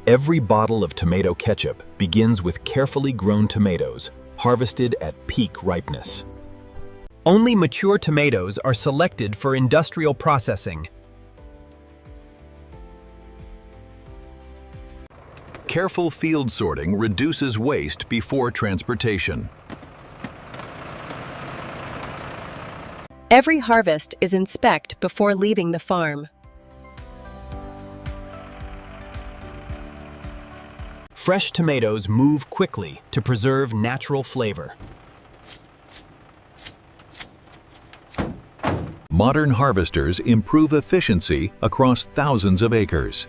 Every bottle of tomato ketchup begins with carefully grown tomatoes, harvested at peak ripeness. Only mature tomatoes are selected for industrial processing. Careful field sorting reduces waste before transportation. Every harvest is inspected before leaving the farm. Fresh tomatoes move quickly to preserve natural flavor. Modern harvesters improve efficiency across thousands of acres.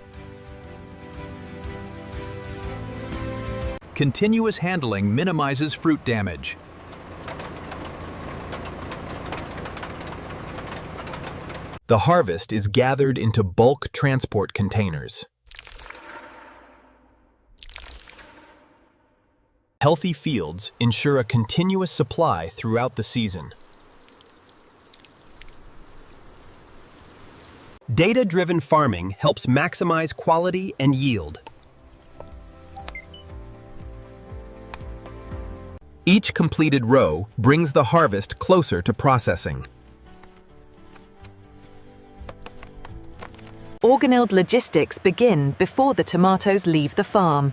Continuous handling minimizes fruit damage. The harvest is gathered into bulk transport containers. Healthy fields ensure a continuous supply throughout the season. Data-driven farming helps maximize quality and yield. Each completed row brings the harvest closer to processing. Organelled logistics begin before the tomatoes leave the farm.